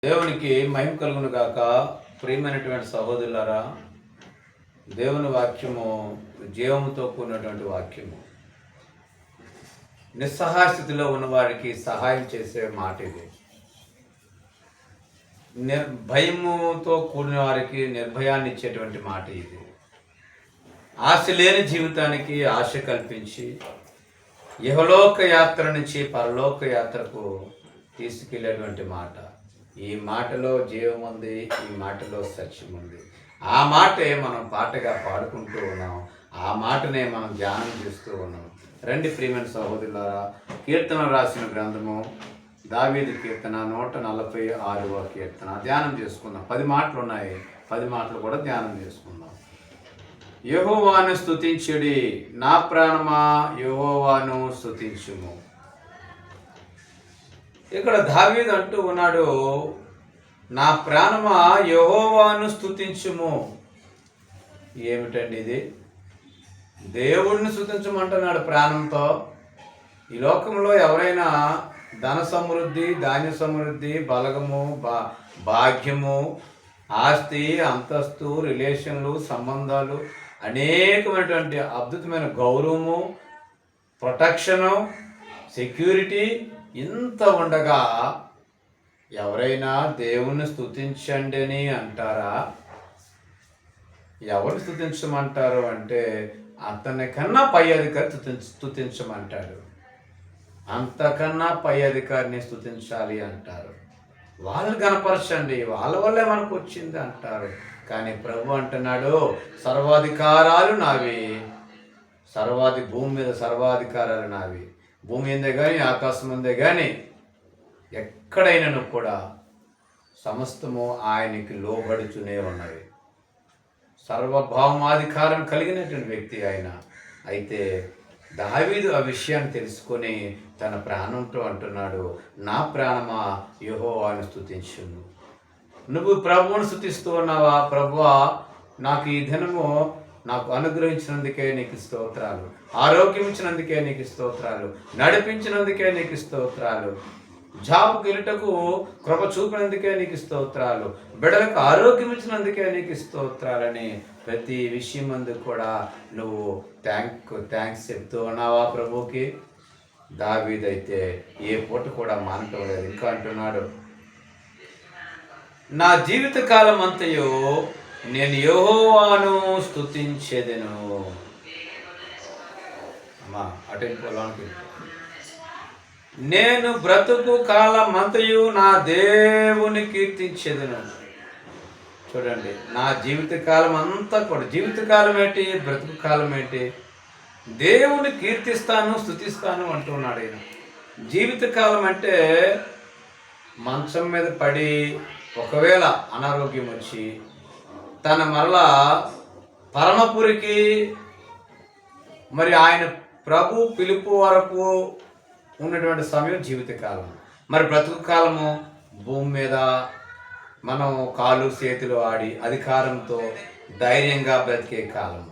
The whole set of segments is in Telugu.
దేవునికి మహిమ కలుగును గాక. ప్రియమైనటువంటి సహోదరులారా, దేవుని వాక్యము జీవముతో కూడినటువంటి వాక్యము. నిస్సహాయ స్థితిలో ఉన్న వారికి సహాయం చేసే మాట ఇది. భయముతో కూడిన వారికి నిర్భయాన్ని ఇచ్చేటువంటి మాట ఇది. ఆశ లేని జీవితానికి ఆశ కల్పించి ఇహలోక యాత్ర నుంచి పరలోక యాత్రకు తీసుకెళ్లేటువంటి మాట. ఈ మాటలో జీవం ఉంది, ఈ మాటలో సత్యం ఉంది. ఆ మాటే మనం పాటగా పాడుకుంటూ ఉన్నాం, ఆ మాటనే మనం ధ్యానం చేస్తూ ఉన్నాం. రండి ప్రియమైన సహోదరులారా, కీర్తన రాసిన గ్రంథము దావీదు కీర్తన 146వ కీర్తన ధ్యానం చేసుకుందాం. 10 మాటలు ఉన్నాయి, 10 మాటలు కూడా ధ్యానం చేసుకుందాం. యెహోవాను స్తుతించుడి, నా ప్రాణమా యెహోవాను స్తుతించుము. ఇక్కడ దావీదు అంటూ ఉన్నాడు, నా ప్రాణమా యెహోవాను స్తుతించుము. ఏమిటండి ఇది? దేవుడిని స్తుతించమంటున్నాడు ప్రాణంతో. ఈ లోకంలో ఎవరైనా ధన సమృద్ధి, ధాన్య సమృద్ధి, బలగము, భాగ్యము, ఆస్తి, అంతస్తు, రిలేషన్లు, సంబంధాలు, అనేకమైనటువంటి అద్భుతమైన గౌరవము, ప్రొటెక్షను, సెక్యూరిటీ ఇంత ఉండగా ఎవరైనా దేవుణ్ణి స్తుతించండి అని అంటారా? ఎవరు స్తుతించమంటారు అంటే అతని కన్నా పై అధికారి స్తుతించమంటాడు. అంతకన్నా పై అధికారిని స్తుతించాలి అంటారు. వాళ్ళు కనపరచండి, వాళ్ళ వల్లే మనకు వచ్చింది అంటారు. కానీ ప్రభు అంటున్నాడు, సర్వాధికారాలు నావి, భూమి మీద సర్వాధికారాలు నావి. భూమి ఉందే కానీ, ఆకాశం ఉందే కానీ, ఎక్కడైనా కూడా సమస్తము ఆయనకి లోబడుతూనే ఉన్నవి. సర్వభౌమాధికారం కలిగినటువంటి వ్యక్తి ఆయన. అయితే దావీదు ఆ విషయాన్ని తెలుసుకొని తన ప్రాణంతో అంటున్నాడు, నా ప్రాణమా యెహోవాను స్తుతించును. నువ్వు ప్రభువును స్తుతిస్తూ ఉన్నావా? ప్రభువా, నాకు ఈ దినము నాకు అనుగ్రహించినందుకే నీకు స్తోత్రాలు, ఆరోగ్యం ఇచ్చినందుకే నీకు స్తోత్రాలు, నడిపించినందుకే నీకు స్తోత్రాలు, జాబుకి వెళ్ళటకు కృప చూపినందుకే నీకు స్తోత్రాలు, బిడ్డలకు ఆరోగ్యం ఇచ్చినందుకే నీకు స్తోత్రాలని ప్రతి విషయం మందు కూడా నువ్వు థ్యాంక్స్ చెప్తూ ఉన్నావా ప్రభువుకి? దావీదైతే ఏ పూట కూడా మానటం లేదు. ఇంకా అంటున్నాడు, నా జీవిత కాలం అంతయు నేను యెహోవాను స్తుతించెదను. అమ్మా అటెంపోలానికి, నేను బ్రతుకు కాలం అంతయు నా దేవుని కీర్తించెదను. చూడండి, నా జీవిత కాలం అంతా కూడా, జీవితకాలం ఏంటి, బ్రతుకు కాలం ఏంటి, దేవుని కీర్తిస్తాను, స్తుతిస్తాను అంటున్నాడు ఆయన. జీవితకాలం అంటే మంచం మీద పడి ఒకవేళ అనారోగ్యం వచ్చి తన మరలా పరమపురికి మరి ఆయన ప్రభు పిలుపు వరకు ఉన్నటువంటి సమయం జీవితకాలం. మరి బ్రతుకు కాలము భూమి మీద మనం కాలు చేతులు ఆడి అధికారంతో ధైర్యంగా బ్రతికే కాలం.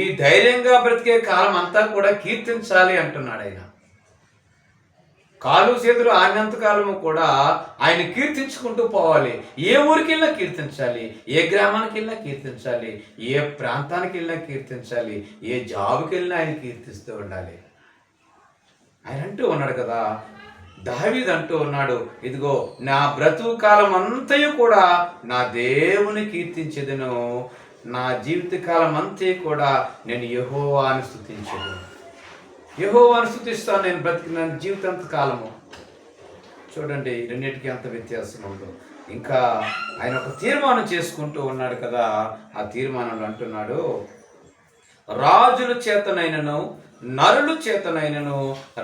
ఈ ధైర్యంగా బ్రతికే కాలం అంతా కూడా కీర్తించాలి అంటున్నాడు ఆయన. కాలు చేతులు ఆడినంత కాలము కూడా ఆయన కీర్తించుకుంటూ పోవాలి. ఏ ఊరికి వెళ్ళినా కీర్తించాలి, ఏ గ్రామానికి వెళ్ళినా కీర్తించాలి, ఏ ప్రాంతానికి వెళ్ళినా కీర్తించాలి, ఏ జాబుకి వెళ్ళినా ఆయన కీర్తిస్తూ ఉండాలి. ఆయన అంటూ ఉన్నాడు కదా, దావీదు అంటూ ఉన్నాడు, ఇదిగో నా బ్రతుకు కాలం అంతయు కూడా నా దేవుని కీర్తించెదను, నా జీవిత కాలం అంతే కూడా నేను యెహోవాను స్తుతించెదను. యెహోవాను స్తుతిస్తాను నేను బ్రతికిన జీవితాంత కాలము. చూడండి రెండింటికి ఎంత వ్యత్యాసం ఉందో. ఇంకా ఆయన ఒక తీర్మానం చేసుకుంటూ ఉన్నాడు కదా, ఆ తీర్మానంలో అంటున్నాడు, రాజుల చేతనైనను నరుల చేతనైనను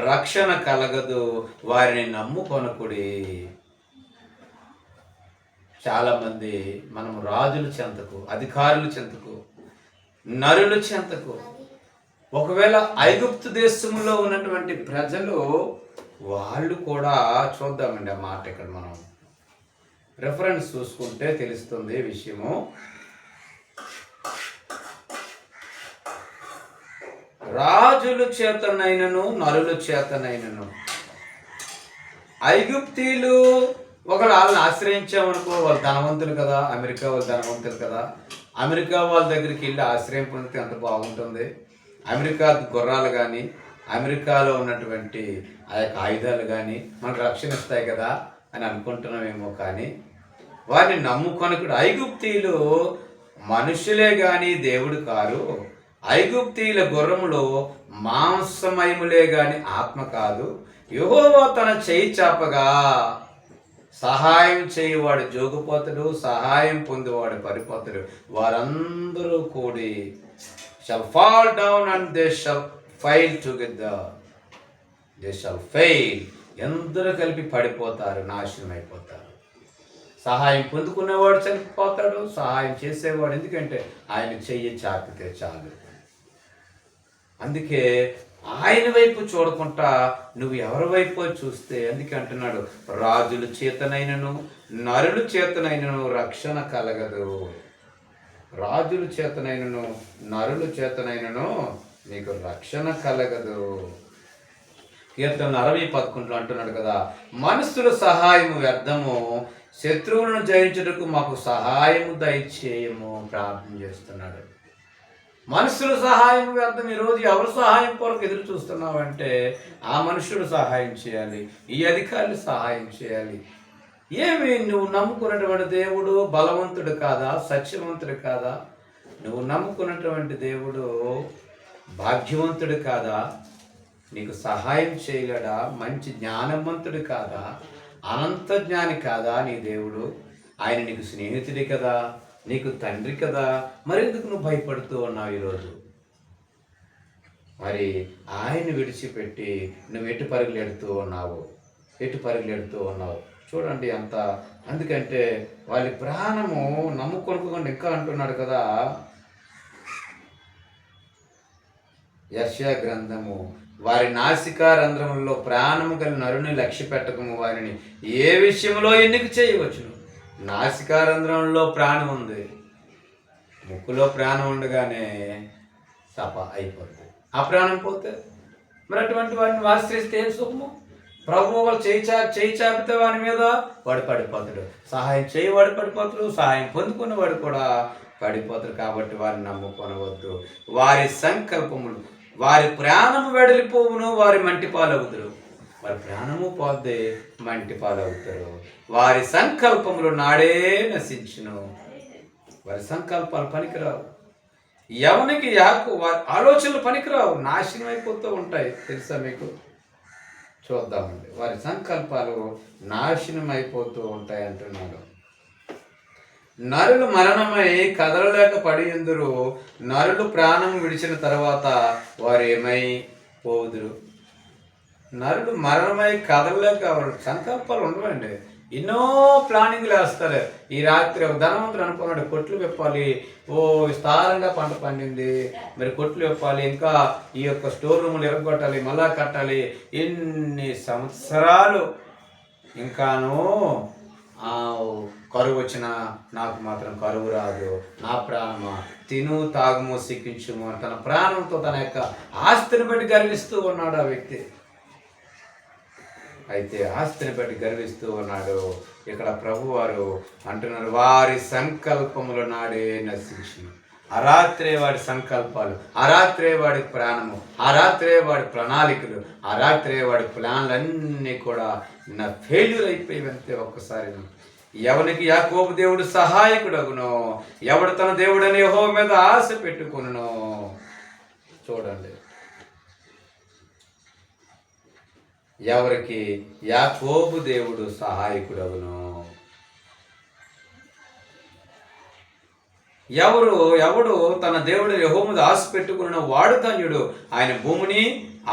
రక్షణ కలగదు, వారిని నమ్ముకొనకుడి. చాలామంది మనం రాజుల చెంతకు, అధికారుల చెంతకు, నరుల చెంతకు, ఒకవేళ ఐగుప్తు దేశంలో ఉన్నటువంటి ప్రజలు వాళ్ళు కూడా, చూద్దామండి ఆ మాట ఇక్కడ మనం రెఫరెన్స్ చూసుకుంటే తెలుస్తుంది విషయము. రాజుల చేతనైనను నరుల చేతనైనను ఐగుప్తీలు ఒకవేళ వాళ్ళని ఆశ్రయించామనుకో, వాళ్ళు ధనవంతులు కదా, అమెరికా వాళ్ళు ధనవంతులు కదా, అమెరికా వాళ్ళ దగ్గరికి వెళ్ళి ఆశ్రయం పొందితే ఎంత బాగుంటుంది. అమెరికా గుర్రాలు కానీ, అమెరికాలో ఉన్నటువంటి ఆ యొక్క ఆయుధాలు కానీ మనకు రక్షణ ఇస్తాయి కదా అని అనుకుంటున్నామేమో. కానీ వారిని నమ్ముకొని కూడా ఐగుప్తీయులు మనుషులే గాని దేవుడు కారు. ఐగుప్తీయుల గుర్రములో మాంసమయములే గాని ఆత్మ కాదు. యెహోవా తన చేయి చాపగా సహాయం చేయువాడు జోగుపోతుడు, సహాయం పొందేవాడు పరిపోతుడు. వారందరూ కూడి shall fall down and they shall fail together. They shall fail. ఎందరూ కలిపి పడిపోతారు, నాశనం అయిపోతారు. సహాయం పొందుకునేవాడు చనిపోతాడు, సహాయం చేసేవాడు, ఎందుకంటే ఆయన చెయ్యి చాపితే చాలు. అందుకే ఆయన వైపు చూడకుండా నువ్వు ఎవరి వైపు చూస్తే, అందుకే అంటున్నాడు, రాజుల చేతనైనను నరుల చేతనైనను రక్షణ కలగదు. రాజుల చేతనైనను నరుల చేతనైనను నీకు రక్షణ కలగదు. కీర్తన 60:11 అంటున్నాడు కదా, మనుషుల సహాయము వ్యర్థము, శత్రువులను జయించుటకు మాకు సహాయము దయచేయము ప్రార్థన చేస్తున్నాడు. మనుషుల సహాయం వ్యర్థం. ఈరోజు ఎవరు సహాయం కొరకు ఎదురు చూస్తున్నావంటే ఆ మనుషుడు సహాయం చేయాలి, ఈ అధికారులు సహాయం చేయాలి. ఏమి నువ్వు నమ్ముకున్నటువంటి దేవుడు బలవంతుడు కాదా, సత్యవంతుడు కాదా? నువ్వు నమ్ముకున్నటువంటి దేవుడు భాగ్యవంతుడు కాదా? నీకు సహాయం చేయలేడా? మంచి జ్ఞానవంతుడు కాదా? అనంత జ్ఞాని కాదా నీ దేవుడు? ఆయన నీకు స్నేహితుడి కదా, నీకు తండ్రి కదా. మరెందుకు నువ్వు భయపడుతూ ఉన్నావు ఈరోజు? మరి ఆయన విడిచిపెట్టి నువ్వు ఎటు పరుగులెడుతూ ఉన్నావు, ఎటు పరుగులెడుతూ ఉన్నావు? చూడండి అంత. అందుకంటే వాళ్ళ ప్రాణము నమ్ముకొనుకోకుండా ఇంకా అంటున్నాడు కదా, యెషయా గ్రంథము, వారి నాసికా రంధ్రములలో ప్రాణము గల నరుని లక్ష్య పెట్టకము, వారిని ఏ విషయంలో ఎన్నిక చేయవచ్చును. నాసికా రంధ్రంలో ప్రాణం ఉంది, ముక్కులో ప్రాణం ఉండగానే సప అయిపోతుంది. ఆ ప్రాణం పోతే మరి అటువంటి వాడిని ఆశ్రయిస్తే ఏం సుఖము? ప్రభు వాళ్ళు చేయి చాపితే వాడి మీద వాడు పడిపోతాడు, సహాయం చేయవాడు పడిపోతాడు, సహాయం పొందుకునేవాడు కూడా పడిపోతాడు. కాబట్టి వారిని నమ్ముకొనవద్దు. వారి సంకల్పములు, వారి ప్రాణము వెడలిపోవును, వారి మంటి పాలవుతారు. వారి ప్రాణము పోద్దే, మంటి పాలవుతారు. వారి సంకల్పములు నాడే నశించును. వారి సంకల్పాలు పనికిరావు. ఎవరికి వారి ఆలోచనలు పనికిరావు, నాశనం అయిపోతూ ఉంటాయి. తెలుసా మీకు? చూద్దామండి. వారి సంకల్పాలు నాశనం అయిపోతూ ఉంటాయి అంటున్నాడు. నరులు మరణమై కదలలేక పడి ఎందురు, నరులు ప్రాణం విడిచిన తర్వాత వారు ఏమై పోదురు. నరుడు మరణమై కదలలేక సంకల్పాలు ఉండవండి. ఎన్నో ప్లానింగ్లు వేస్తారు. ఈ రాత్రి ధనవంతుడు అనుకున్నాడు, కొట్లు విప్పాలి, విస్తారంగా పంట పండింది, మరి కొట్లు విప్పాలి, ఇంకా ఈ యొక్క స్టోర్ రూములు ఎరగొట్టాలి, మళ్ళా కట్టాలి. ఎన్ని సంవత్సరాలు ఇంకాను కరువు వచ్చినా నాకు మాత్రం కరువు రాదు, నా ప్రాణమా తిను తాగుము సిక్కించుము అని తన ప్రాణంతో తన యొక్క ఆస్తిని బట్టి గర్విస్తూ ఉన్నాడు ఆ వ్యక్తి. అయితే ఆస్తిని బట్టి గర్విస్తూ ఉన్నాడు. ఇక్కడ ప్రభువారు అంటున్నారు, వారి సంకల్పముల నాడే నశించును. ఆ రాత్రే వాడి సంకల్పాలు, ఆ రాత్రే వాడి ప్రాణము, ఆ రాత్రే వాడి ప్రణాళికలు, ఆ రాత్రే వాడి ప్లాన్లన్నీ కూడా ఫెయిల్యూర్ అయిపోయి వెళ్తే ఒక్కసారి. ఎవనికి యాకోబు దేవుడు సహాయకుడగునో, ఎవడు తన దేవుడని యెహోవా మీద ఆశ పెట్టుకొనునో. చూడండి, ఎవరికి యాకోబు దేవుడు సహాయకుడగును, ఎవడు తన దేవుడు యెహోవా మీద ఆశ పెట్టుకున్న వాడు ధన్యుడు. ఆయన భూమిని,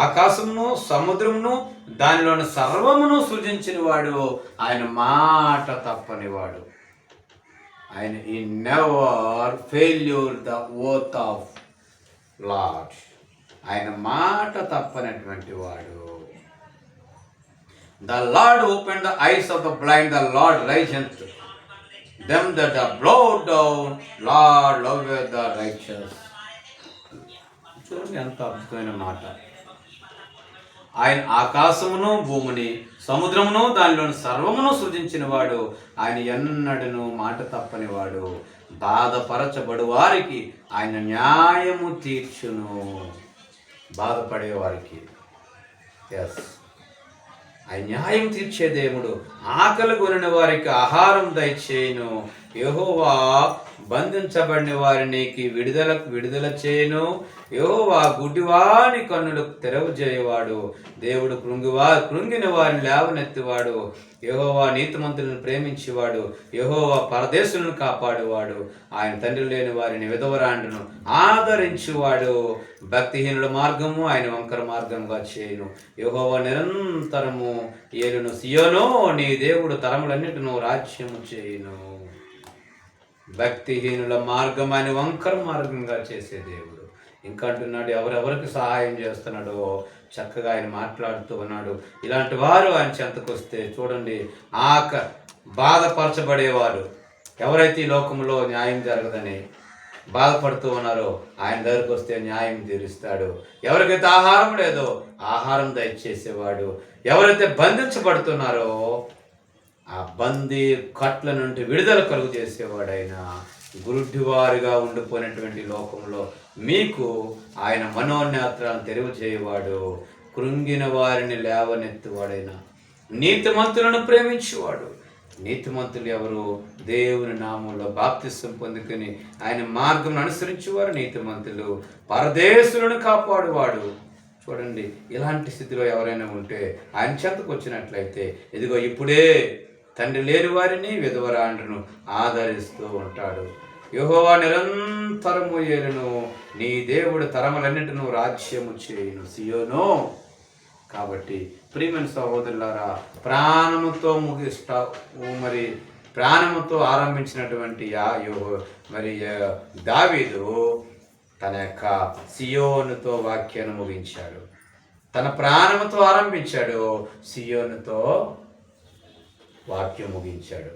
ఆకాశమును, సముద్రమును, దానిలోని సర్వమును సృజించిన వాడు, ఆయన మాట తప్పని వాడు. ఆయన ఈ never failure the oath of lord. ఆయన మాట తప్పనటువంటి వాడు. The Lord opened the eyes of the blind, the Lord raiseth them that are bowed down, Lord loveth the righteous. చూడండి ఎంత అద్భుతమైన మాట. ఆయన ఆకాశమును, భూమిని, సముద్రమును దానిలోని సర్వమును సృజించిన వాడు, ఆయన ఎన్నడను మాట తప్పనివాడు. బాధపరచబడు వారికి ఆయన న్యాయము తీర్చును. బాధపడే వారికి ఎస్, ఆయన న్యాయం తీర్చే దేవుడు. ఆకలి కొనిన వారికి ఆహారం దయచేయును. యెహోవా బంధించబడిన వారిని విడుదల చేయను. యెహోవా గుడ్డివాని కన్నులు తెరవజేయవాడు. దేవుడు కృంగిన వారిని లేవనెత్తివాడు. యెహోవా నీతిమంతులను ప్రేమించేవాడు. యెహోవా పరదేశులను కాపాడువాడు. ఆయన తండ్రి లేని వారిని విధవరాండును ఆదరించువాడు. భక్తిహీనుల మార్గము ఆయన వంకర మార్గంగా చేయను. యెహోవా నిరంతరము ఏలును. సియోనో నీ దేవుడు తరములన్నిటిను రాజ్యము చేయును. భక్తిహీనుల మార్గం ఆయన వంకర మార్గంగా చేసే దేవుడు. ఇంకా అంటున్నాడు, ఎవరెవరికి సహాయం చేస్తున్నాడో చక్కగా ఆయన మాట్లాడుతూ ఉన్నాడు. ఇలాంటి వారు ఆయన చెంతకు వస్తే చూడండి, బాధపరచబడేవారు ఎవరైతే ఈ లోకంలో న్యాయం జరగదని బాధపడుతూ ఉన్నారో ఆయన దగ్గరకు వస్తే న్యాయం తీరుస్తాడు. ఎవరికైతే ఆహారం లేదో ఆహారం దయచేసేవాడు. ఎవరైతే బంధించబడుతున్నారో ఆ బందీ కట్ల నుండి విడుదల కలుగు చేసేవాడైనా, గురుడ్డివారుగా ఉండిపోయినటువంటి లోకంలో మీకు ఆయన మనోనేత్రాలను తెరువు చేయవాడు. కృంగిన వారిని లేవనెత్తువాడైనా, నీతిమంతులను ప్రేమించేవాడు. నీతిమంతులు ఎవరు? దేవుని నామంలో బాప్తిసం పొందుకొని ఆయన మార్గం అనుసరించేవారు నీతిమంతులు. పరదేశులను కాపాడువాడు. చూడండి, ఇలాంటి స్థితిలో ఎవరైనా ఉంటే ఆయన చెంతకు వచ్చినట్లయితే ఇదిగో ఇప్పుడే తండ్రి లేని వారిని విధవరాండ్రును ఆదరిస్తూ ఉంటాడు. యెహోవా నిరంతరము ఏలును. నీ దేవుడు తరములన్నిటిను రాజ్యము చేయును. సియోనో. కాబట్టి ప్రియమైన సహోదరులారా, ప్రాణముతో ఆరంభించినటువంటి దావీదు తన యొక్క సియోనుతో వాక్యాన్ని ముగించాడు. తన ప్రాణముతో ఆరంభించాడు, సియోనుతో వాక్యం ముగించాడు.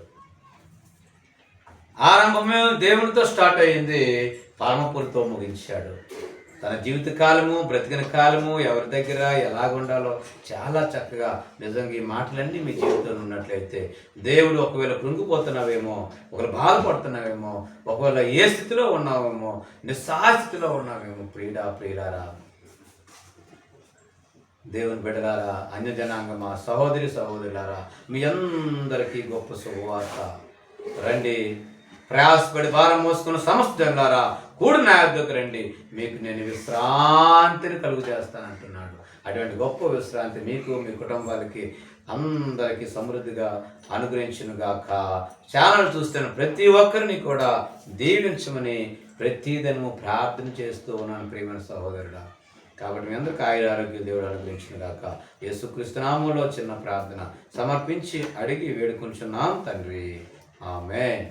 ఆరంభమే దేవునితో స్టార్ట్ అయ్యింది, పరమపురితో ముగించాడు. తన జీవిత కాలము, బ్రతికిన కాలము ఎవరి దగ్గర ఎలాగుండాలో చాలా చక్కగా, నిజంగా ఈ మాటలన్నీ మీ జీవితంలో ఉన్నట్లయితే దేవుడు ఒకవేళ కృంగిపోతున్నావేమో, ఒకవేళ బాధపడుతున్నావేమో, ఒకవేళ ఏ స్థితిలో ఉన్నావేమో, నిస్సహాయస్థితిలో ఉన్నావేమో, ప్రియులారా, దేవుని బిడ్డలారా, అన్యజనాంగమా, సహోదరులారా, మీ అందరికీ గొప్ప శుభవార్త. రండి, ప్రయాసపడి భారం మోసుకున్న సమస్త జనులారా, కూడి నా యొద్దకు రండి, మీకు నేను విశ్రాంతిని కలుగు చేస్తానంటున్నాడు. అటువంటి గొప్ప విశ్రాంతి మీకు, మీ కుటుంబాలకి, అందరికీ సమృద్ధిగా అనుగ్రహించునుగాక. ఛానల్ చూస్తున్న ప్రతి ఒక్కరిని కూడా దీవించమని ప్రతిదినము ప్రార్థన చేస్తూ ఉన్నాను ప్రియమైన సహోదరుడా. కాబట్టి మీ అందరికీ ఆరోగ్య దేవుడు అనుగ్రహించునుగాక. యేసుక్రీస్తు నామములో చిన్న ప్రార్థన సమర్పించి అడిగి వేడుకుంటున్నాం తండ్రి. ఆమేన్.